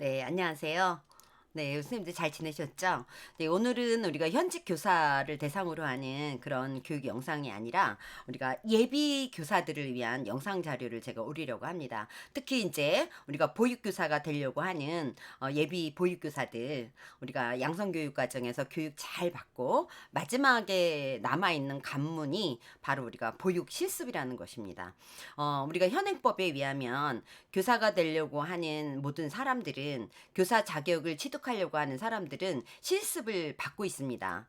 네, 안녕하세요. 네, 선생님들 잘 지내셨죠? 네, 오늘은 우리가 현직 교사를 대상으로 하는 그런 교육 영상이 아니라 우리가 예비 교사들을 위한 영상 자료를 제가 올리려고 합니다. 특히 이제 우리가 보육교사가 되려고 하는 예비 보육교사들, 우리가 양성교육 과정에서 교육 잘 받고 마지막에 남아있는 관문이 바로 우리가 보육 실습이라는 것입니다. 우리가 현행법에 의하면 교사가 되려고 하는 모든 사람들은 교사 자격을 취득하려고 하는 사람들은 실습을 받고 있습니다.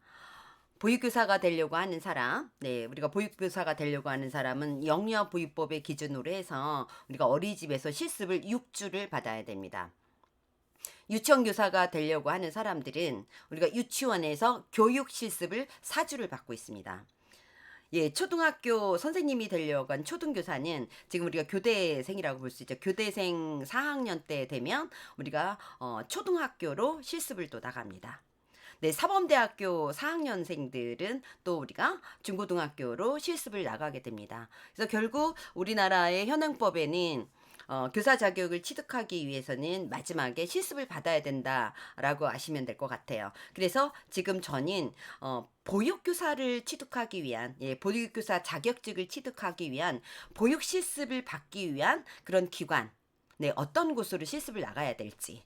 보육교사가 되려고 하는 사람, 네, 우리가 보육교사가 되려고 하는 사람은 영유아보육법의 기준으로 해서 우리가 어린이집에서 실습을 6주를 받아야 됩니다. 유치원교사가 되려고 하는 사람들은 우리가 유치원에서 교육 실습을 4주를 받고 있습니다. 예, 초등학교 선생님이 되려고 한 초등교사는 지금 우리가 교대생이라고 볼 수 있죠. 교대생 4학년 때 되면 우리가 초등학교로 실습을 또 나갑니다. 네, 사범대학교 4학년생들은 또 우리가 중고등학교로 실습을 나가게 됩니다. 그래서 결국 우리나라의 현행법에는 교사 자격을 취득하기 위해서는 마지막에 실습을 받아야 된다라고 아시면 될 것 같아요. 그래서 지금 저는 보육교사를 취득하기 위한, 예, 보육교사 자격증을 취득하기 위한 보육 실습을 받기 위한 그런 기관, 네, 어떤 곳으로 실습을 나가야 될지,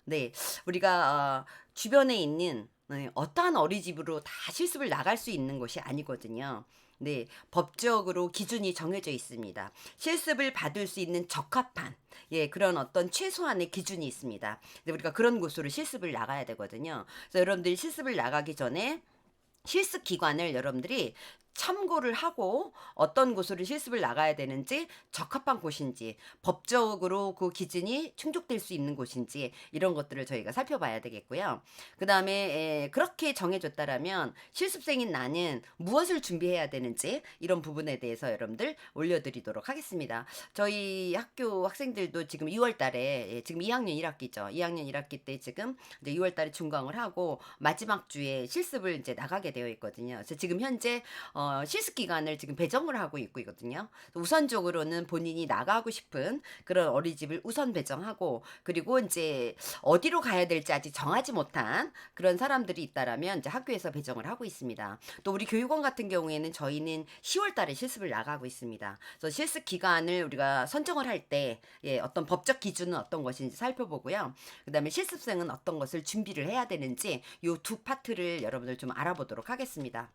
네, 우리가 주변에 있는 네, 어떠한 어린이집으로 다 실습을 나갈 수 있는 것이 아니거든요. 네, 법적으로 기준이 정해져 있습니다. 실습을 받을 수 있는 적합한, 예, 그런 어떤 최소한의 기준이 있습니다. 근데 우리가 그런 곳으로 실습을 나가야 되거든요. 그래서 여러분들이 실습을 나가기 전에 실습 기관을 여러분들이 참고를 하고 어떤 곳으로 실습을 나가야 되는지 적합한 곳인지 법적으로 그 기준이 충족될 수 있는 곳인지 이런 것들을 저희가 살펴봐야 되겠고요. 그 다음에 그렇게 정해졌다라면 실습생인 나는 무엇을 준비해야 되는지 이런 부분에 대해서 여러분들 올려드리도록 하겠습니다. 저희 학교 학생들도 지금 2월 달에 지금 2학년 1학기죠. 2학년 1학기 때 지금 이제 2월 달에 준강을 하고 마지막 주에 실습을 이제 나가게 되어 있거든요. 그래서 지금 현재 실습 기간을 지금 배정을 하고 있거든요. 우선적으로는 본인이 나가고 싶은 그런 어린이집을 우선 배정하고 그리고 이제 어디로 가야 될지 아직 정하지 못한 그런 사람들이 있다라면 이제 학교에서 배정을 하고 있습니다. 또 우리 교육원 같은 경우에는 저희는 10월 달에 실습을 나가고 있습니다. 그래서 실습 기간을 우리가 선정을 할 때 예, 어떤 법적 기준은 어떤 것인지 살펴보고요. 그다음에 실습생은 어떤 것을 준비를 해야 되는지 요 두 파트를 여러분들 좀 알아보도록 하겠습니다.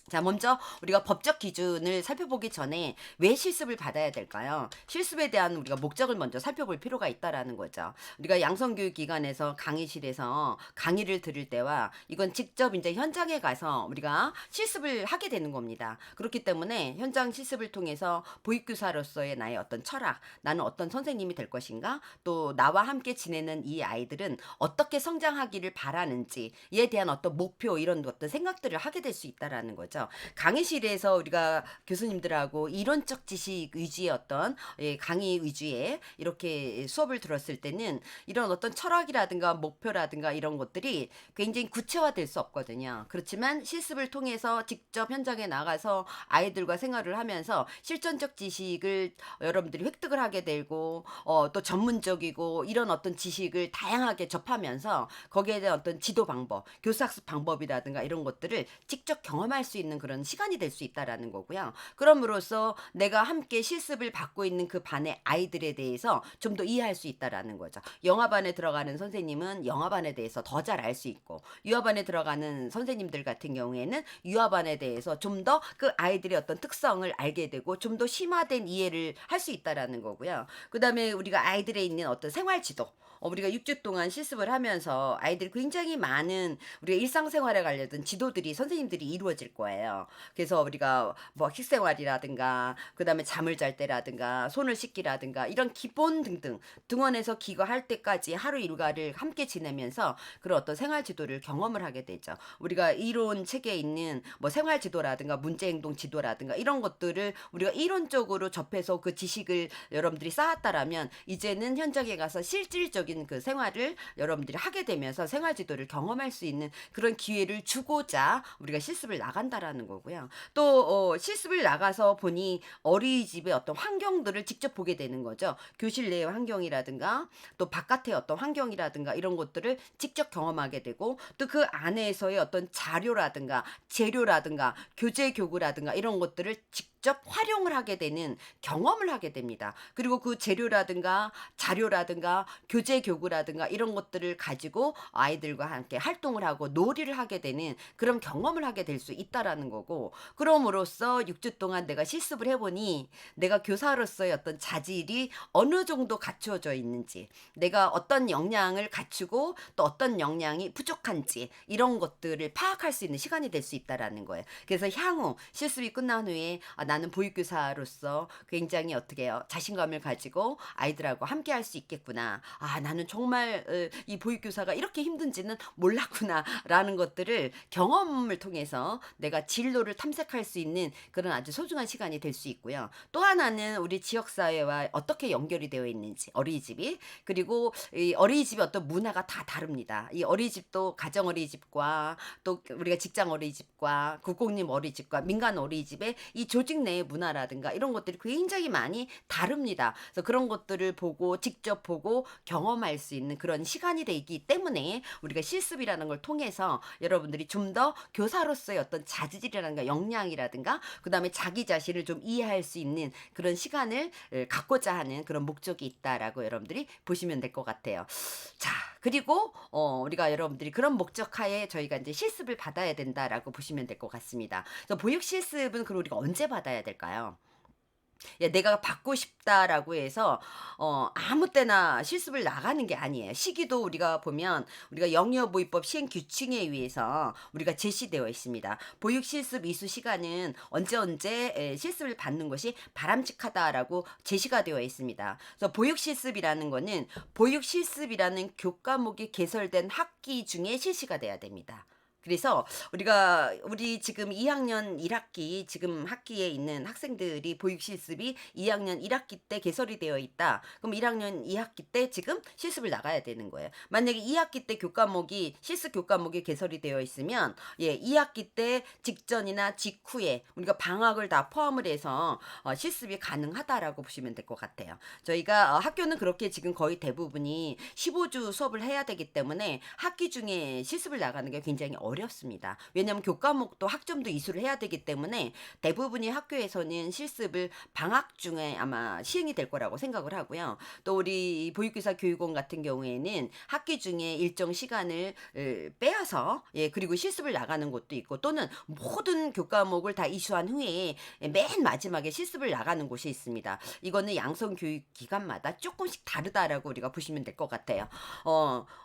자, 먼저 우리가 법적 기준을 살펴보기 전에 왜 실습을 받아야 될까요? 실습에 대한 우리가 목적을 먼저 살펴볼 필요가 있다라는 거죠. 우리가 양성교육기관에서 강의실에서 강의를 들을 때와 이건 직접 이제 현장에 가서 우리가 실습을 하게 되는 겁니다. 그렇기 때문에 현장 실습을 통해서 보육교사로서의 나의 어떤 철학, 나는 어떤 선생님이 될 것인가, 또 나와 함께 지내는 이 아이들은 어떻게 성장하기를 바라는지에 대한 어떤 목표 이런 어떤 생각들을 하게 될 수 있다라는 거죠. 강의실에서 우리가 교수님들하고 이론적 지식 위주의 어떤 강의 위주의 이렇게 수업을 들었을 때는 이런 어떤 철학이라든가 목표라든가 이런 것들이 굉장히 구체화될 수 없거든요. 그렇지만 실습을 통해서 직접 현장에 나가서 아이들과 생활을 하면서 실전적 지식을 여러분들이 획득을 하게 되고 또 전문적이고 이런 어떤 지식을 다양하게 접하면서 거기에 대한 어떤 지도 방법, 교사학습 방법이라든가 이런 것들을 직접 경험할 수 있는 그런 시간이 될 수 있다라는 거고요. 그럼으로써 내가 함께 실습을 받고 있는 그 반의 아이들에 대해서 좀 더 이해할 수 있다라는 거죠. 영화반에 들어가는 선생님은 영화반에 대해서 더 잘 알 수 있고 유아반에 들어가는 선생님들 같은 경우에는 유아반에 대해서 좀 더 그 아이들의 어떤 특성을 알게 되고 좀 더 심화된 이해를 할 수 있다라는 거고요. 그다음에 우리가 아이들에 있는 어떤 생활 지도 우리가 6주 동안 실습을 하면서 아이들이 굉장히 많은 우리가 일상생활에 관련된 지도들이 선생님들이 이루어질 거예요. 그래서 우리가 뭐 식생활이라든가 그다음에 잠을 잘 때라든가 손을 씻기라든가 이런 기본 등등 등원에서 기거할 때까지 하루 일과를 함께 지내면서 그런 어떤 생활 지도를 경험을 하게 되죠. 우리가 이론 책에 있는 뭐 생활 지도라든가 문제 행동 지도라든가 이런 것들을 우리가 이론적으로 접해서 그 지식을 여러분들이 쌓았다라면 이제는 현장에 가서 실질적인 그 생활을 여러분들이 하게 되면서 생활 지도를 경험할 수 있는 그런 기회를 주고자 우리가 실습을 나간다라는 있다라는 거고요. 또 실습을 나가서 보니 어린이집의 어떤 환경들을 직접 보게 되는 거죠. 교실 내의 환경이라든가 또 바깥의 어떤 환경이라든가 이런 것들을 직접 경험하게 되고 또 그 안에서의 어떤 자료라든가 재료라든가 교재 교구라든가 이런 것들을 직접 활용을 하게 되는 경험을 하게 됩니다. 그리고 그 재료라든가 자료라든가 교재 교구라든가 이런 것들을 가지고 아이들과 함께 활동을 하고 놀이를 하게 되는 그런 경험을 하게 될 수 있다라는 거고, 그럼으로써 6주 동안 내가 실습을 해보니 내가 교사로서의 어떤 자질이 어느 정도 갖추어져 있는지, 내가 어떤 역량을 갖추고 또 어떤 역량이 부족한지 이런 것들을 파악할 수 있는 시간이 될 수 있다라는 거예요. 그래서 향후 실습이 끝난 후에 나는 보육교사로서 굉장히 어떻게 해요? 자신감을 가지고 아이들하고 함께 할 수 있겠구나. 나는 정말 이 보육교사가 이렇게 힘든지는 몰랐구나. 라는 것들을 경험을 통해서 내가 진로를 탐색할 수 있는 그런 아주 소중한 시간이 될 수 있고요. 또 하나는 우리 지역사회와 어떻게 연결이 되어 있는지, 어린이집이. 그리고 이 어린이집의 어떤 문화가 다 다릅니다. 이 어린이집도 가정 어린이집과 또 우리가 직장 어린이집과 국공립 어린이집과 민간 어린이집의 이 조직 내의 문화라든가 이런 것들이 굉장히 많이 다릅니다. 그래서 그런 것들을 보고 직접 보고 경험할 수 있는 그런 시간이 되기 때문에 우리가 실습이라는 걸 통해서 여러분들이 좀 더 교사로서의 어떤 자질이라든가 역량이라든가 그다음에 자기 자신을 좀 이해할 수 있는 그런 시간을 갖고자 하는 그런 목적이 있다라고 여러분들이 보시면 될 것 같아요. 자, 그리고 우리가 여러분들이 그런 목적하에 저희가 이제 실습을 받아야 된다라고 보시면 될 것 같습니다. 그래서 보육 실습은 그럼 우리가 언제 받아야 될까요? 내가 받고 싶다라고 해서 아무 때나 실습을 나가는 게 아니에요. 시기도 우리가 보면 우리가 영유아보육법 시행 규칙에 의해서 우리가 제시되어 있습니다. 보육 실습 이수 시간은 언제 실습을 받는 것이 바람직하다라고 제시가 되어 있습니다. 그래서 보육 실습이라는 거는 보육 실습이라는 교과목이 개설된 학기 중에 실시가 돼야 됩니다. 그래서 우리 지금 2학년 1학기 지금 학기에 있는 학생들이 보육 실습이 2학년 1학기 때 개설이 되어 있다. 그럼 1학년 2학기 때 지금 실습을 나가야 되는 거예요. 만약에 2학기 때 실습 교과목이 개설이 되어 있으면 2학기 때 직전이나 직후에 우리가 방학을 다 포함을 해서 실습이 가능하다라고 보시면 될 것 같아요. 저희가 학교는 그렇게 지금 거의 대부분이 15주 수업을 해야 되기 때문에 학기 중에 실습을 나가는 게 굉장히 어렵습니다. 왜냐하면 교과목도 학점도 이수를 해야 되기 때문에 대부분의 학교에서는 실습을 방학 중에 아마 시행이 될 거라고 생각을 하고요. 또 우리 보육교사 교육원 같은 경우에는 학기 중에 일정 시간을 빼앗아 그리고 실습을 나가는 곳도 있고 또는 모든 교과목을 다 이수한 후에 맨 마지막에 실습을 나가는 곳이 있습니다. 이거는 양성교육기관마다 조금씩 다르다라고 우리가 보시면 될 것 같아요.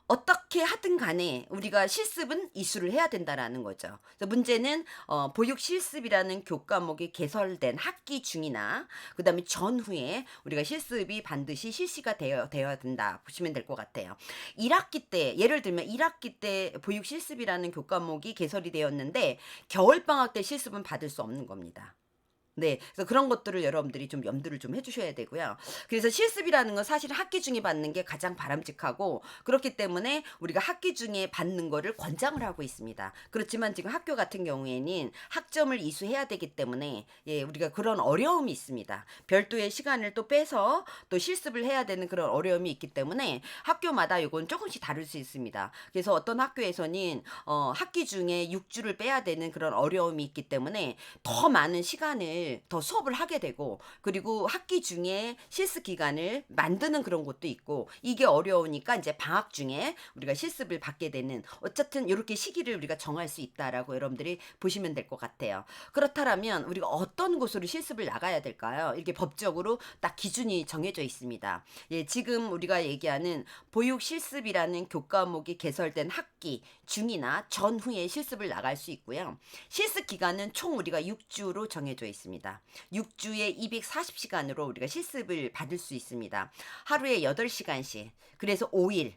어떻게 하든 간에 우리가 실습은 이수를 해야 된다라는 거죠. 그래서 문제는 보육 실습이라는 교과목이 개설된 학기 중이나 그다음에 전후에 우리가 실습이 반드시 실시가 되어야 된다 보시면 될 것 같아요. 1학기 때 예를 들면 1학기 때 보육 실습이라는 교과목이 개설이 되었는데 겨울 방학 때 실습은 받을 수 없는 겁니다. 네. 그래서 그런 것들을 여러분들이 좀 염두를 좀 해주셔야 되고요. 그래서 실습이라는 건 사실 학기 중에 받는 게 가장 바람직하고 그렇기 때문에 우리가 학기 중에 받는 거를 권장을 하고 있습니다. 그렇지만 지금 학교 같은 경우에는 학점을 이수해야 되기 때문에 우리가 그런 어려움이 있습니다. 별도의 시간을 또 빼서 또 실습을 해야 되는 그런 어려움이 있기 때문에 학교마다 이건 조금씩 다를 수 있습니다. 그래서 어떤 학교에서는 학기 중에 6주를 빼야 되는 그런 어려움이 있기 때문에 더 많은 시간을 더 수업을 하게 되고 그리고 학기 중에 실습 기간을 만드는 그런 곳도 있고 이게 어려우니까 이제 방학 중에 우리가 실습을 받게 되는 어쨌든 이렇게 시기를 우리가 정할 수 있다라고 여러분들이 보시면 될 것 같아요. 그렇다면 우리가 어떤 곳으로 실습을 나가야 될까요? 이렇게 법적으로 딱 기준이 정해져 있습니다. 지금 우리가 얘기하는 보육 실습이라는 교과목이 개설된 학기 중이나 전후에 실습을 나갈 수 있고요. 실습 기간은 총 우리가 6주로 정해져 있습니다. 6주에 240시간으로 우리가 실습을 받을 수 있습니다. 하루에 8시간씩. 그래서 5일.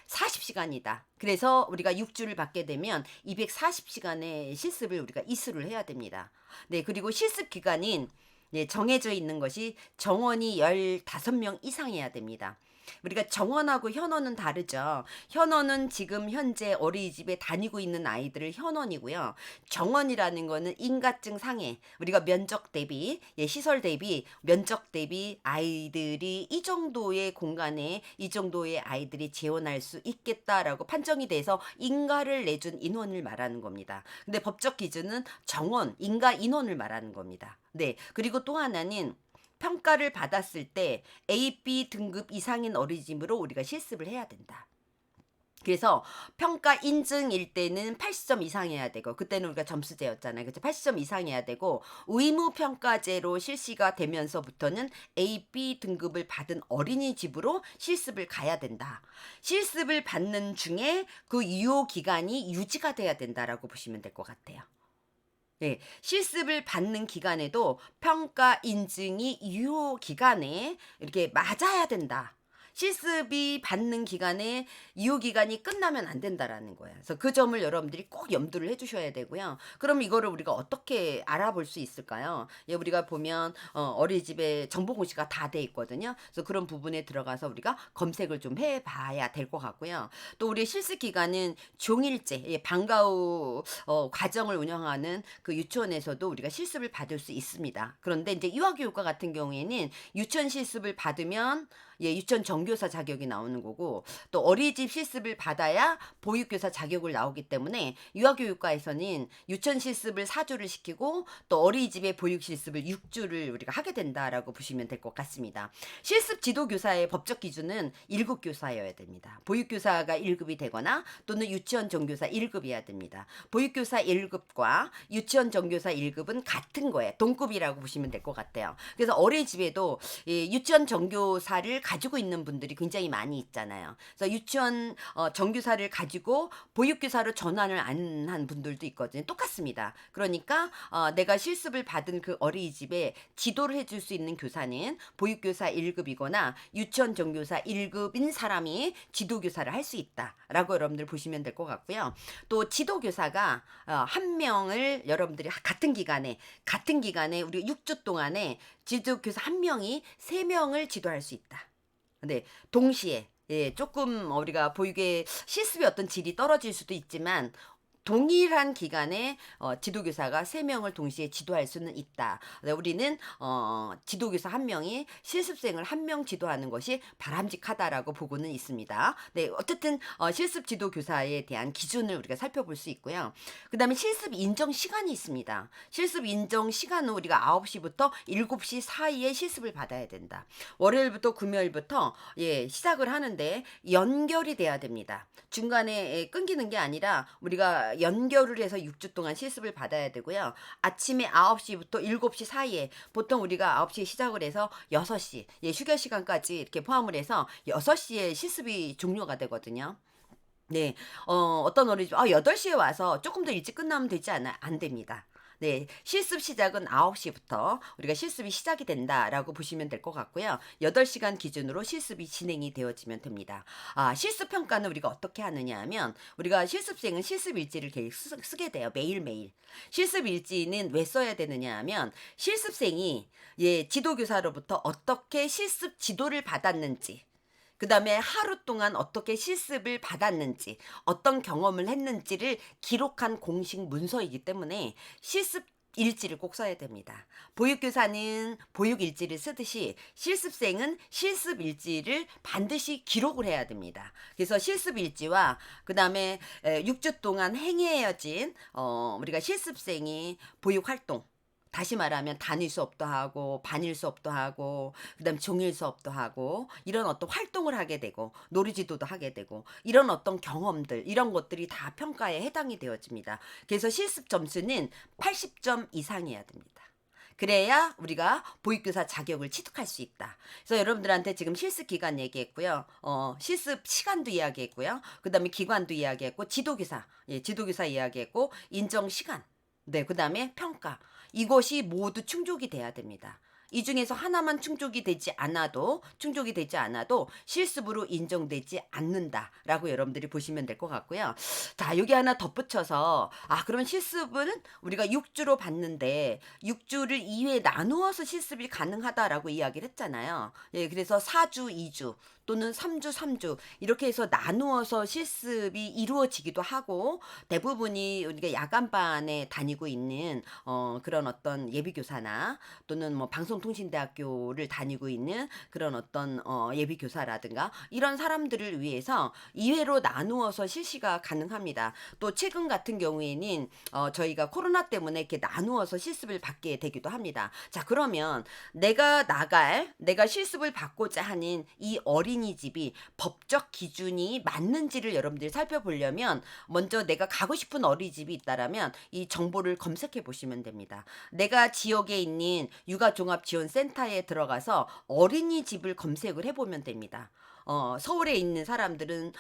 40시간이다. 그래서 우리가 6주를 받게 되면 240시간의 실습을 우리가 이수를 해야 됩니다. 네, 그리고 실습 기간인 예, 정해져 있는 것이 정원이 15명 이상이어야 됩니다. 우리가 정원하고 현원은 다르죠. 현원은 지금 현재 어린이집에 다니고 있는 아이들을 현원이고요. 정원이라는 거는 인가증 상해, 우리가 면적 대비, 예, 시설 대비, 면적 대비 아이들이 이 정도의 공간에 이 정도의 아이들이 재원할 수 있겠다라고 판정이 돼서 인가를 내준 인원을 말하는 겁니다. 근데 법적 기준은 정원, 인가 인원을 말하는 겁니다. 네. 그리고 또 하나는 평가를 받았을 때 A, B 등급 이상인 어린이집으로 우리가 실습을 해야 된다. 그래서 평가 인증일 때는 80점 이상해야 되고, 그때는 우리가 점수제였잖아요. 그래서 80점 이상해야 되고, 의무 평가제로 실시가 되면서부터는 A, B 등급을 받은 어린이집으로 실습을 가야 된다. 실습을 받는 중에 그 유효 기간이 유지가 돼야 된다라고 보시면 될 것 같아요. 네, 실습을 받는 기간에도 평가 인증이 유효 기간에 이렇게 맞아야 된다. 실습이 받는 기간에 유효 기간이 끝나면 안 된다라는 거예요. 그래서 그 점을 여러분들이 꼭 염두를 해주셔야 되고요. 그럼 이거를 우리가 어떻게 알아볼 수 있을까요? 예, 우리가 보면 어린이집에 정보 공시가 다 돼 있거든요. 그래서 그런 부분에 들어가서 우리가 검색을 좀 해봐야 될 것 같고요. 또 우리 실습 기간은 종일제, 예, 방과 후 과정을 운영하는 그 유치원에서도 우리가 실습을 받을 수 있습니다. 그런데 이제 유아교육과 같은 경우에는 유치원 실습을 받으면 예, 유치원 정교사 자격이 나오는 거고, 또 어린이집 실습을 받아야 보육교사 자격을 나오기 때문에 유아교육과에서는 유치원 실습을 4주를 시키고 또 어린이집의 보육 실습을 6주를 우리가 하게 된다라고 보시면 될 것 같습니다. 실습 지도교사의 법적 기준은 1급 교사여야 됩니다. 보육교사가 1급이 되거나 또는 유치원 정교사 1급이어야 됩니다. 보육교사 1급과 유치원 정교사 1급은 같은 거예요. 동급이라고 보시면 될 것 같아요. 그래서 어린이집에도 유치원 정교사를 가지고 있는 분들이 굉장히 많이 있잖아요. 그래서 유치원 정교사를 가지고 보육교사로 전환을 안 한 분들도 있거든요. 똑같습니다. 그러니까 내가 실습을 받은 그 어린이집에 지도를 해줄 수 있는 교사는 보육교사 1급이거나 유치원 정교사 1급인 사람이 지도교사를 할 수 있다라고 여러분들 보시면 될 것 같고요. 또 지도교사가 한 명을 여러분들이 같은 기간에 우리 6주 동안에 지도교사 한 명이 3명을 지도할 수 있다. 네, 동시에 예, 조금 우리가 보육의 실습의 어떤 질이 떨어질 수도 있지만 동일한 기간에 지도교사가 3명을 동시에 지도할 수는 있다. 우리는 지도교사 한 명이 실습생을 한 명 지도하는 것이 바람직하다라고 보고는 있습니다. 네, 어쨌든 실습 지도교사에 대한 기준을 우리가 살펴볼 수 있고요. 그 다음에 실습 인정 시간이 있습니다. 실습 인정 시간은 우리가 9시부터 7시 사이에 실습을 받아야 된다. 월요일부터 금요일부터 예, 시작을 하는데 연결이 돼야 됩니다. 중간에 끊기는 게 아니라 우리가 연결을 해서 6주 동안 실습을 받아야 되고요. 아침에 9시부터 7시 사이에 보통 우리가 9시에 시작을 해서 6시, 예, 휴게 시간까지 이렇게 포함을 해서 6시에 실습이 종료가 되거든요. 네, 어떤 어린이집, 8시에 와서 조금 더 일찍 끝나면 되지 않아? 안 됩니다. 네, 실습 시작은 9시부터 우리가 실습이 시작이 된다라고 보시면 될 것 같고요. 8시간 기준으로 실습이 진행이 되어지면 됩니다. 실습 평가는 우리가 어떻게 하느냐 하면 우리가 실습생은 실습 일지를 계속 쓰게 돼요. 매일매일. 실습 일지는 왜 써야 되느냐 하면 실습생이 예, 지도교사로부터 어떻게 실습 지도를 받았는지, 그 다음에 하루 동안 어떻게 실습을 받았는지, 어떤 경험을 했는지를 기록한 공식 문서이기 때문에 실습 일지를 꼭 써야 됩니다. 보육교사는 보육 일지를 쓰듯이 실습생은 실습 일지를 반드시 기록을 해야 됩니다. 그래서 실습 일지와 그 다음에 6주 동안 행해야진 우리가 실습생이 보육 활동, 다시 말하면 단위 수업도 하고 반일 수업도 하고 그다음 종일 수업도 하고 이런 어떤 활동을 하게 되고 놀이지도도 하게 되고 이런 어떤 경험들, 이런 것들이 다 평가에 해당이 되어집니다. 그래서 실습 점수는 80점 이상이어야 됩니다. 그래야 우리가 보육교사 자격을 취득할 수 있다. 그래서 여러분들한테 지금 실습 기간 얘기했고요. 실습 시간도 이야기했고요. 그다음에 기관도 이야기했고 지도교사, 예, 지도교사 이야기했고 인정 시간. 네, 그다음에 평가. 이것이 모두 충족이 돼야 됩니다. 이 중에서 하나만 충족이 되지 않아도 실습으로 인정되지 않는다라고 여러분들이 보시면 될 것 같고요. 자, 여기 하나 덧붙여서 그러면 실습은 우리가 6주로 받는데 6주를 2회 나누어서 실습이 가능하다라고 이야기를 했잖아요. 예, 그래서 4주 2주 또는 3주 3주 이렇게 해서 나누어서 실습이 이루어지기도 하고, 대부분이 우리가 야간반에 다니고 있는 그런 어떤 예비교사나 또는 뭐 방송통신대학교를 다니고 있는 그런 어떤 예비교사라든가 이런 사람들을 위해서 2회로 나누어서 실시가 가능합니다. 또 최근 같은 경우에는 저희가 코로나 때문에 이렇게 나누어서 실습을 받게 되기도 합니다. 자, 그러면 내가 실습을 받고자 하는 이 어린이집이 법적 기준이 맞는지를 여러분들이 살펴보려면 먼저 내가 가고 싶은 어린이집이 있다라면 이 정보를 검색해 보시면 됩니다. 내가 지역에 있는 육아종합지원센터에 들어가서 어린이집을 검색을 해보면 됩니다. 서울에 있는 사람들은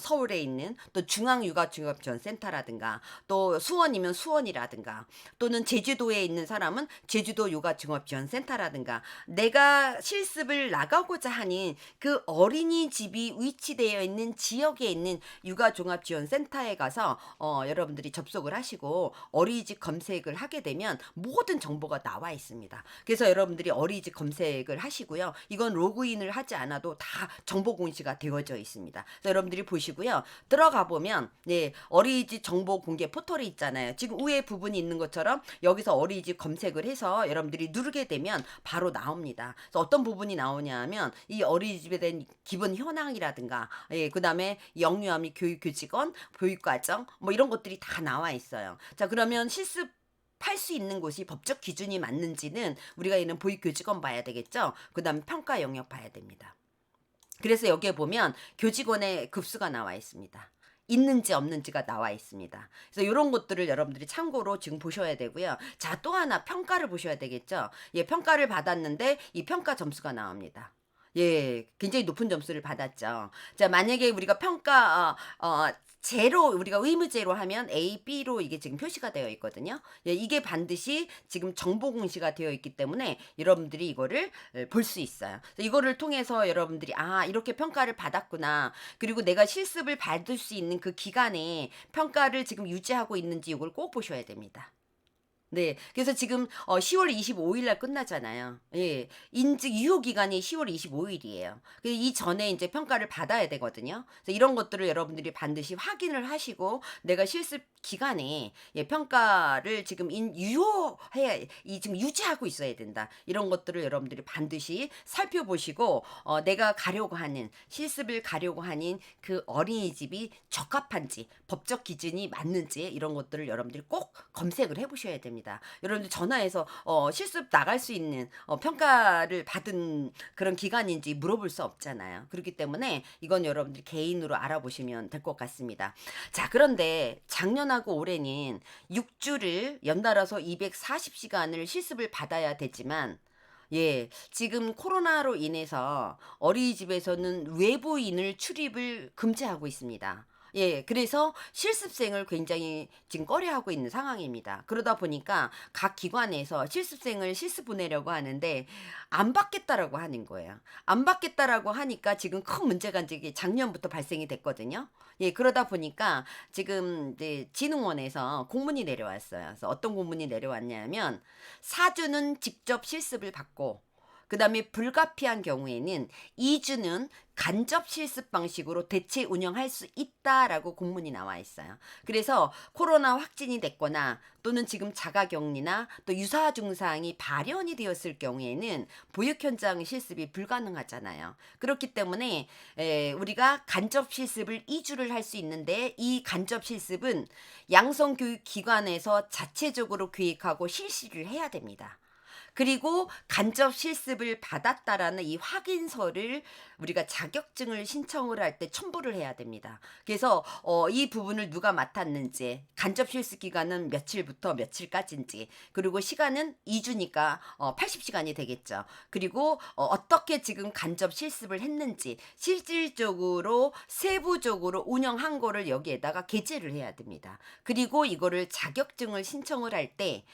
서울에 있는 또 중앙육아종합지원센터라든가, 또 수원이면 수원이라든가, 또는 제주도에 있는 사람은 제주도 육아종합지원센터라든가, 내가 실습을 나가고자 하는 그 어린이집이 위치되어 있는 지역에 있는 육아종합지원센터에 가서 여러분들이 접속을 하시고 어린이집 검색을 하게 되면 모든 정보가 나와 있습니다. 그래서 여러분들이 어린이집 검색을 하시고요. 이건 로그인을 하지 않아도 다 정보 공시가 되어져 있습니다. 그래서 여러분들이 보시고요. 들어가 보면 어린이집 정보 공개 포털이 있잖아요. 지금 위에 부분이 있는 것처럼 여기서 어린이집 검색을 해서 여러분들이 누르게 되면 바로 나옵니다. 그래서 어떤 부분이 나오냐 하면 이 어린이집에 대한 기본 현황이라든가, 그다음에 영유아 및 교육교직원, 교육과정 뭐 이런 것들이 다 나와 있어요. 자, 그러면 실습 할 수 있는 곳이 법적 기준이 맞는지는 우리가 있는 보육교직원 봐야 되겠죠. 그 다음에 평가 영역 봐야 됩니다. 그래서 여기에 보면 교직원의 급수가 나와 있습니다. 있는지 없는지가 나와 있습니다. 그래서 이런 것들을 여러분들이 참고로 지금 보셔야 되고요. 자, 또 하나 평가를 보셔야 되겠죠. 평가를 받았는데 이 평가 점수가 나옵니다. 굉장히 높은 점수를 받았죠. 자, 만약에 우리가 평가 제로, 우리가 의무제로 하면 A, B로 이게 지금 표시가 되어 있거든요. 이게 반드시 지금 정보 공시가 되어 있기 때문에 여러분들이 이거를 볼 수 있어요. 이거를 통해서 여러분들이 이렇게 평가를 받았구나. 그리고 내가 실습을 받을 수 있는 그 기간에 평가를 지금 유지하고 있는지 이걸 꼭 보셔야 됩니다. 네. 그래서 지금 10월 25일 날 끝나잖아요. 인증 유효 기간이 10월 25일이에요. 이 전에 이제 평가를 받아야 되거든요. 그래서 이런 것들을 여러분들이 반드시 확인을 하시고, 내가 실습 기간에 평가를 지금 지금 유지하고 있어야 된다. 이런 것들을 여러분들이 반드시 살펴보시고, 내가 실습을 가려고 하는 그 어린이집이 적합한지, 법적 기준이 맞는지 이런 것들을 여러분들이 꼭 검색을 해보셔야 됩니다. 여러분들 전화해서 실습 나갈 수 있는 평가를 받은 그런 기간인지 물어볼 수 없잖아요. 그렇기 때문에 이건 여러분들이 개인으로 알아보시면 될 것 같습니다. 자, 그런데 작년하고 올해는 6주를 연달아서 240시간을 실습을 받아야 되지만, 지금 코로나로 인해서 어린이집에서는 외부인을 출입을 금지하고 있습니다. 그래서 실습생을 굉장히 지금 꺼려하고 있는 상황입니다. 그러다 보니까 각 기관에서 실습생을 실습 보내려고 하는데 안 받겠다라고 하는 거예요. 안 받겠다라고 하니까 지금 큰 문제가 이제 작년부터 발생이 됐거든요. 그러다 보니까 지금 이제 진흥원에서 공문이 내려왔어요. 그래서 어떤 공문이 내려왔냐면, 4주는 직접 실습을 받고, 그 다음에 불가피한 경우에는 2주는 간접 실습 방식으로 대체 운영할 수 있다라고 공문이 나와 있어요. 그래서 코로나 확진이 됐거나 또는 지금 자가격리나 또 유사 증상이 발현이 되었을 경우에는 보육 현장 실습이 불가능하잖아요. 그렇기 때문에 우리가 간접 실습을 2주를 할 수 있는데, 이 간접 실습은 양성교육기관에서 자체적으로 기획하고 실시를 해야 됩니다. 그리고 간접 실습을 받았다라는 이 확인서를 우리가 자격증을 신청을 할 때 첨부를 해야 됩니다. 그래서 이 부분을 누가 맡았는지, 간접 실습 기간은 며칠부터 며칠까지인지, 그리고 시간은 2주니까 80시간이 되겠죠. 그리고 어떻게 지금 간접 실습을 했는지 실질적으로 세부적으로 운영한 거를 여기에다가 게재를 해야 됩니다. 그리고 이거를 자격증을 신청을 할 때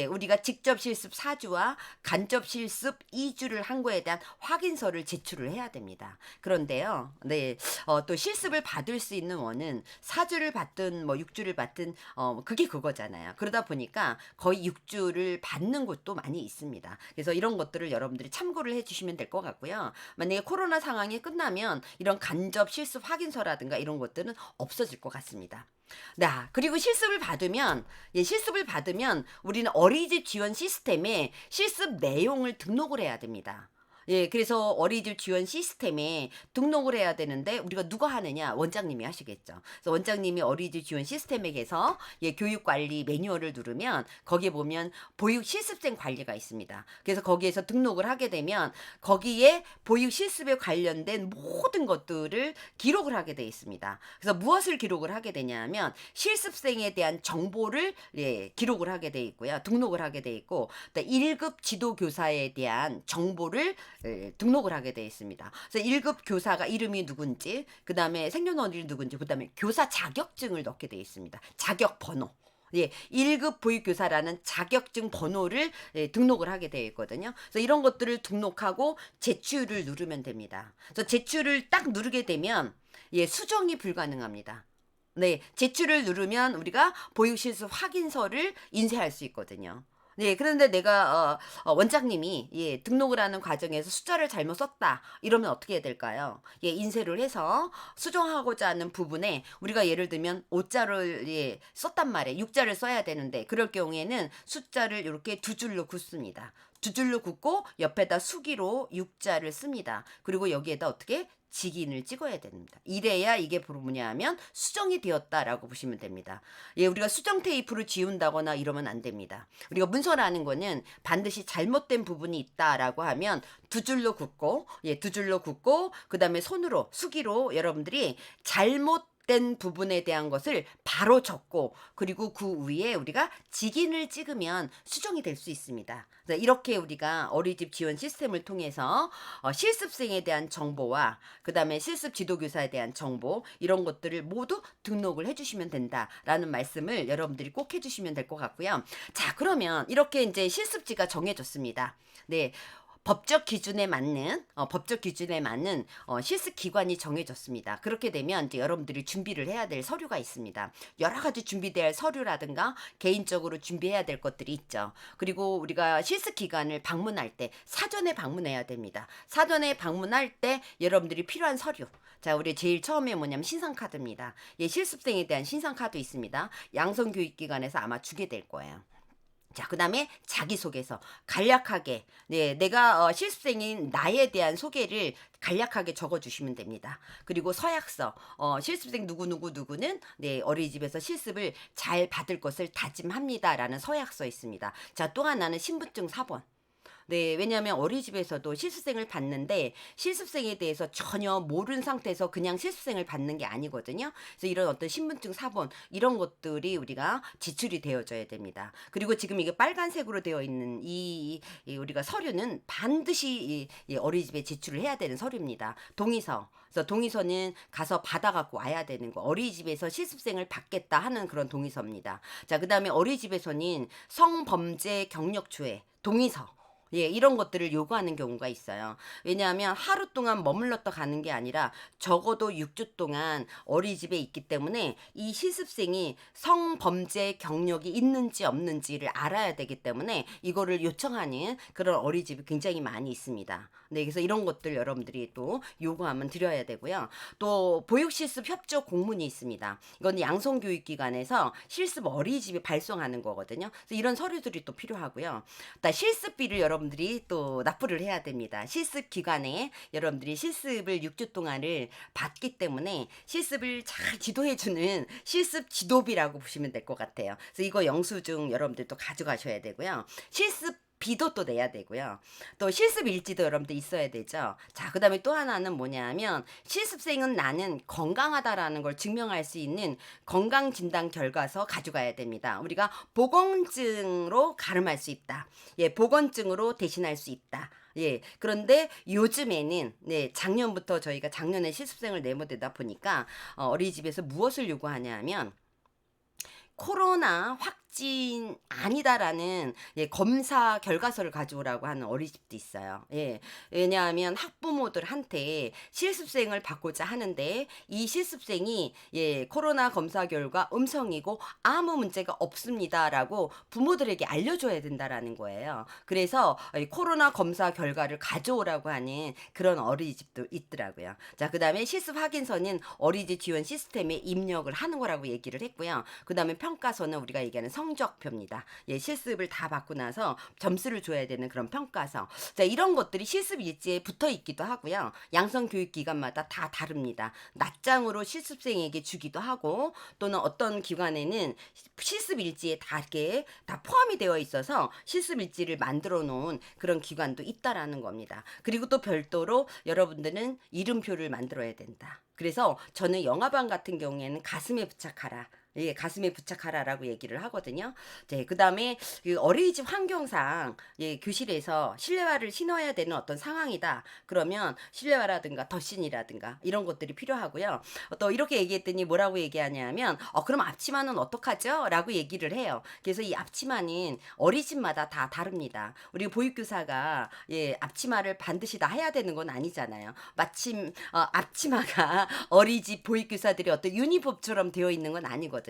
우리가 직접 실습 4주와 우리가 간접 실습 2주를 한 거에 대한 확인서를 제출을 해야 됩니다. 그런데요, 네, 또 실습을 받을 수 있는 원은 4주를 받든 뭐 6주를 받든 그게 그거잖아요. 그러다 보니까 거의 6주를 받는 곳도 많이 있습니다. 그래서 이런 것들을 여러분들이 참고를 해주시면 될 것 같고요. 만약에 코로나 상황이 끝나면 이런 간접 실습 확인서라든가 이런 것들은 없어질 것 같습니다. 네, 그리고 실습을 받으면 우리는 어린이집 지원 시스템에 실습 내용을 등록을 해야 됩니다. 예, 그래서 어린이집 지원 시스템에 등록을 해야 되는데 우리가 누가 하느냐? 원장님이 하시겠죠. 그래서 원장님이 어린이집 지원 시스템에서 교육관리 매뉴얼을 누르면 거기에 보면 보육 실습생 관리가 있습니다. 그래서 거기에서 등록을 하게 되면 거기에 보육 실습에 관련된 모든 것들을 기록을 하게 돼 있습니다. 그래서 무엇을 기록을 하게 되냐면 실습생에 대한 정보를 기록을 하게 돼 있고요. 등록을 하게 돼 있고 1급 지도교사에 대한 정보를 등록을 하게 돼 있습니다. 그래서 1급 교사가 이름이 누군지, 그 다음에 생년월일이 누군지, 그 다음에 교사 자격증을 넣게 돼 있습니다. 자격 번호. 1급 보육교사라는 자격증 번호를 등록을 하게 되어 있거든요. 그래서 이런 것들을 등록하고 제출을 누르면 됩니다. 그래서 제출을 딱 누르게 되면 수정이 불가능합니다. 네, 제출을 누르면 우리가 보육실습 확인서를 인쇄할 수 있거든요. 네, 그런데 내가 원장님이 등록을 하는 과정에서 숫자를 잘못 썼다 이러면 어떻게 해야 될까요? 인쇄를 해서 수정하고자 하는 부분에 우리가 예를 들면 5자를 썼단 말이에요. 6자를 써야 되는데 그럴 경우에는 숫자를 이렇게 두 줄로 긋습니다. 두 줄로 긋고 옆에다 수기로 6자를 씁니다. 그리고 여기에다 어떻게 직인을 찍어야 됩니다. 이래야 이게 뭐냐 하면 수정이 되었다라고 보시면 됩니다. 우리가 수정 테이프를 지운다거나 이러면 안 됩니다. 우리가 문서라는 거는 반드시 잘못된 부분이 있다라고 하면 두 줄로 긋고 그 다음에 손으로 수기로 여러분들이 잘못된 부분에 대한 것을 바로 적고 그리고 그 위에 우리가 직인을 찍으면 수정이 될 수 있습니다. 이렇게 우리가 어린이집 지원 시스템을 통해서 실습생에 대한 정보와 그 다음에 실습 지도교사에 대한 정보 이런 것들을 모두 등록을 해주시면 된다라는 말씀을 여러분들이 꼭 해주시면 될 것 같고요. 자, 그러면 이렇게 이제 실습지가 정해졌습니다. 네. 법적 기준에 맞는 실습 기관이 정해졌습니다. 그렇게 되면 이제 여러분들이 준비를 해야 될 서류가 있습니다. 여러 가지 준비돼야 할 서류라든가 개인적으로 준비해야 될 것들이 있죠. 그리고 우리가 실습 기관을 방문할 때 사전에 방문해야 됩니다. 사전에 방문할 때 여러분들이 필요한 서류. 자, 우리 제일 처음에 뭐냐면 신상카드입니다. 실습생에 대한 신상카드 있습니다. 양성교육기관에서 아마 주게 될 거예요. 자, 그 다음에 자기소개서 간략하게 내가 실습생인 나에 대한 소개를 간략하게 적어주시면 됩니다. 그리고 서약서 실습생 누구는 어린이집에서 실습을 잘 받을 것을 다짐합니다라는 서약서 있습니다. 자, 또 하나는 신분증 4번. 네, 왜냐하면 어린이집에서도 실습생을 받는데 실습생에 대해서 전혀 모르는 상태에서 그냥 실습생을 받는 게 아니거든요. 그래서 이런 어떤 신분증 4번 이런 것들이 우리가 지출이 되어져야 됩니다. 그리고 지금 이게 빨간색으로 되어 있는 이 우리가 서류는 반드시 이 어린이집에 제출을 해야 되는 서류입니다. 동의서. 그래서 동의서는 가서 받아갖고 와야 되는 거. 어린이집에서 실습생을 받겠다 하는 그런 동의서입니다. 자, 그 다음에 어린이집에서는 성범죄 경력조회 동의서. 이런 것들을 요구하는 경우가 있어요. 왜냐하면 하루 동안 머물렀다 가는 게 아니라 적어도 6주 동안 어린이집에 있기 때문에 이 실습생이 성범죄 경력이 있는지 없는지를 알아야 되기 때문에 이거를 요청하는 그런 어린이집이 굉장히 많이 있습니다. 네, 그래서 이런 것들 여러분들이 또 요구하면 드려야 되고요. 또 보육실습 협조 공문이 있습니다. 이건 양성교육기관에서 실습 어린이집에 발송하는 거거든요. 그래서 이런 서류들이 또 필요하고요. 실습비를 여러분들이 또 납부를 해야 됩니다. 실습 기간에 여러분들이 실습을 6주 동안을 받기 때문에 실습을 잘 지도해주는 실습 지도비라고 보시면 될 것 같아요. 그래서 이거 영수증 여러분들도 가져가셔야 되고요. 실습 비도 또 내야 되고요. 또 실습 일지도 여러분들 있어야 되죠. 자, 그 다음에 또 하나는 뭐냐면 실습생은 나는 건강하다라는 걸 증명할 수 있는 건강진단 결과서 가져가야 됩니다. 우리가 보건증으로 가름할 수 있다. 보건증으로 대신할 수 있다. 그런데 요즘에는 작년부터 저희가 작년에 실습생을 내보내다 보니까 어린이집에서 무엇을 요구하냐 하면 코로나 확진 아니다라는 검사 결과서를 가져오라고 하는 어린이집도 있어요. 예. 왜냐하면 학부모들한테 실습생을 받고자 하는데 이 실습생이 코로나 검사 결과 음성이고 아무 문제가 없습니다라고 부모들에게 알려줘야 된다라는 거예요. 그래서 코로나 검사 결과를 가져오라고 하는 그런 어린이집도 있더라고요. 자, 그다음에 실습 확인서는 어린이집 지원 시스템에 입력을 하는 거라고 얘기를 했고요. 그다음에 평가서는 우리가 얘기하는 성적표입니다. 실습을 다 받고 나서 점수를 줘야 되는 그런 평가서. 자, 이런 것들이 실습 일지에 붙어 있기도 하고요. 양성교육기관마다 다 다릅니다. 낮장으로 실습생에게 주기도 하고 또는 어떤 기관에는 실습 일지에 다 이렇게 다 포함이 되어 있어서 실습 일지를 만들어 놓은 그런 기관도 있다라는 겁니다. 그리고 또 별도로 여러분들은 이름표를 만들어야 된다. 그래서 저는 영화관 같은 경우에는 가슴에 부착하라. 가슴에 부착하라라고 얘기를 하거든요. 네, 그다음에 그 어린이집 환경상 교실에서 실내화를 신어야 되는 어떤 상황이다. 그러면 실내화라든가 덧신이라든가 이런 것들이 필요하고요. 또 이렇게 얘기했더니 뭐라고 얘기하냐면 그럼 앞치마는 어떡하죠? 라고 얘기를 해요. 그래서 이 앞치마는 어린이집마다 다 다릅니다. 우리 보육교사가 앞치마를 반드시 다 해야 되는 건 아니잖아요. 마침 앞치마가 어린이집 보육교사들이 어떤 유니폼처럼 되어 있는 건 아니거든요.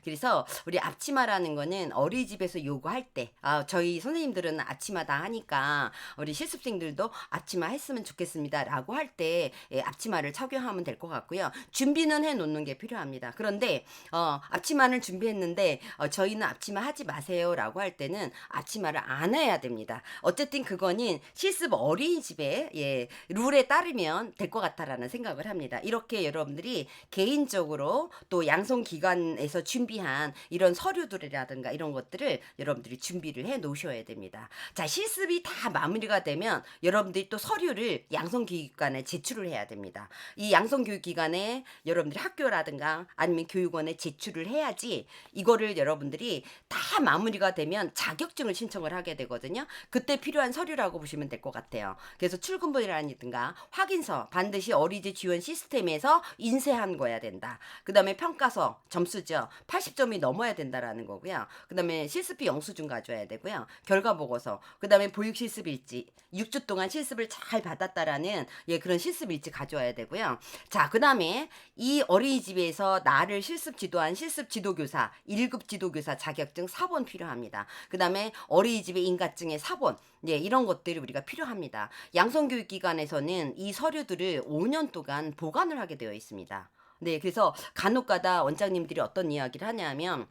그래서 우리 앞치마라는 거는 어린이집에서 요구할 때 저희 선생님들은 앞치마 다 하니까 우리 실습생들도 앞치마 했으면 좋겠습니다 라고 할 때 앞치마를 착용하면 될 것 같고요. 준비는 해 놓는 게 필요합니다. 그런데 앞치마를 준비했는데 저희는 앞치마 하지 마세요 라고 할 때는 앞치마를 안 해야 됩니다. 어쨌든 그거는 실습 어린이집의 룰에 따르면 될 것 같다라는 생각을 합니다. 이렇게 여러분들이 개인적으로 또 양성기관에서 준비한 이런 서류들이라든가 이런 것들을 여러분들이 준비를 해 놓으셔야 됩니다. 자, 실습이 다 마무리가 되면 여러분들이 또 서류를 양성교육기관에 제출을 해야 됩니다. 이 양성교육기관에 여러분들이 학교라든가 아니면 교육원에 제출을 해야지 이거를 여러분들이 다 마무리가 되면 자격증을 신청을 하게 되거든요. 그때 필요한 서류라고 보시면 될 것 같아요. 그래서 출근본이라든가 확인서 반드시 어린이집 지원 시스템에서 인쇄한 거야 된다. 그 다음에 평가서 점수죠. 80점이 넘어야 된다라는 거고요. 그 다음에 실습비 영수증 가져야 되고요. 결과보고서. 그 다음에 보육실습일지. 6주 동안 실습을 잘 받았다라는 그런 실습일지 가져와야 되고요. 자, 그 다음에 이 어린이집에서 나를 실습 지도한 실습 지도교사, 1급 지도교사 자격증 4본 필요합니다. 그 다음에 어린이집의 인가증의 4본. 이런 것들이 우리가 필요합니다. 양성교육기관에서는 이 서류들을 5년 동안 보관을 하게 되어 있습니다. 네, 그래서 간혹가다 원장님들이 어떤 이야기를 하냐면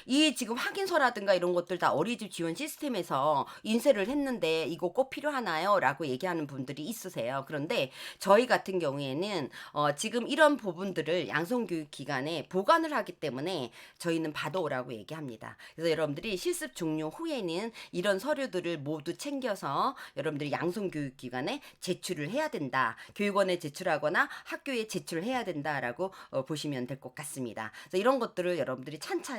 이 지금 확인서라든가 이런 것들 다 어린이집 지원 시스템에서 인쇄를 했는데 이거 꼭 필요하나요? 라고 얘기하는 분들이 있으세요. 그런데 저희 같은 경우에는 지금 이런 부분들을 양성교육기관에 보관을 하기 때문에 저희는 받아오라고 얘기합니다. 그래서 여러분들이 실습 종료 후에는 이런 서류들을 모두 챙겨서 여러분들이 양성교육기관에 제출을 해야 된다. 교육원에 제출하거나 학교에 제출해야 된다라고 보시면 될 것 같습니다. 그래서 이런 것들을 여러분들이 찬찬히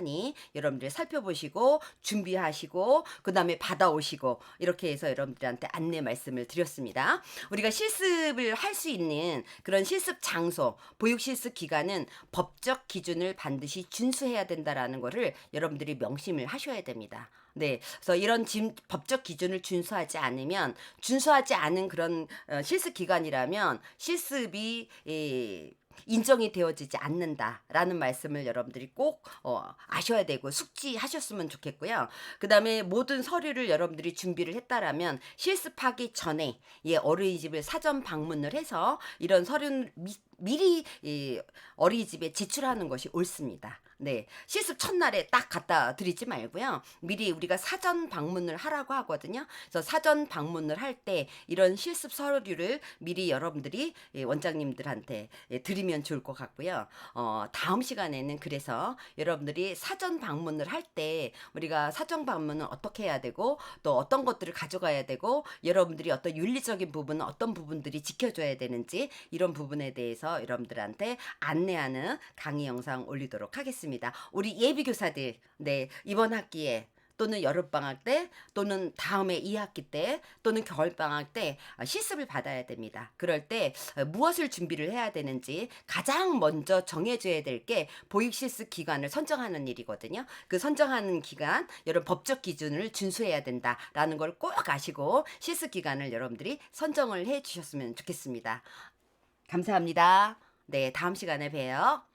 여러분들이 살펴보시고 준비하시고 그 다음에 받아오시고 이렇게 해서 여러분들한테 안내 말씀을 드렸습니다. 우리가 실습을 할 수 있는 그런 실습 장소, 보육 실습 기간은 법적 기준을 반드시 준수해야 된다라는 거를 여러분들이 명심을 하셔야 됩니다. 네, 그래서 이런 법적 기준을 준수하지 않은 그런 실습 기간이라면 실습이 인정이 되어지지 않는다라는 말씀을 여러분들이 꼭 아셔야 되고 숙지하셨으면 좋겠고요. 그 다음에 모든 서류를 여러분들이 준비를 했다라면 실습하기 전에 어린이집을 사전 방문을 해서 이런 서류를 미리 어린이집에 제출하는 것이 옳습니다. 네, 실습 첫날에 딱 갖다 드리지 말고요. 미리 우리가 사전 방문을 하라고 하거든요. 그래서 사전 방문을 할 때 이런 실습 서류를 미리 여러분들이 원장님들한테 드리면 좋을 것 같고요. 다음 시간에는 그래서 여러분들이 사전 방문을 할 때 우리가 사전 방문은 어떻게 해야 되고 또 어떤 것들을 가져가야 되고 여러분들이 어떤 윤리적인 부분은 어떤 부분들이 지켜줘야 되는지 이런 부분에 대해서 여러분들한테 안내하는 강의 영상 올리도록 하겠습니다. 우리 예비교사들, 네, 이번 학기에 또는 여름방학 때 또는 다음에 2학기 때 또는 겨울방학 때 실습을 받아야 됩니다. 그럴 때 무엇을 준비를 해야 되는지 가장 먼저 정해줘야 될 게 보육실습 기간을 선정하는 일이거든요. 그 선정하는 기간, 여러분 법적 기준을 준수해야 된다라는 걸 꼭 아시고 실습 기간을 여러분들이 선정을 해 주셨으면 좋겠습니다. 감사합니다. 네, 다음 시간에 봬요.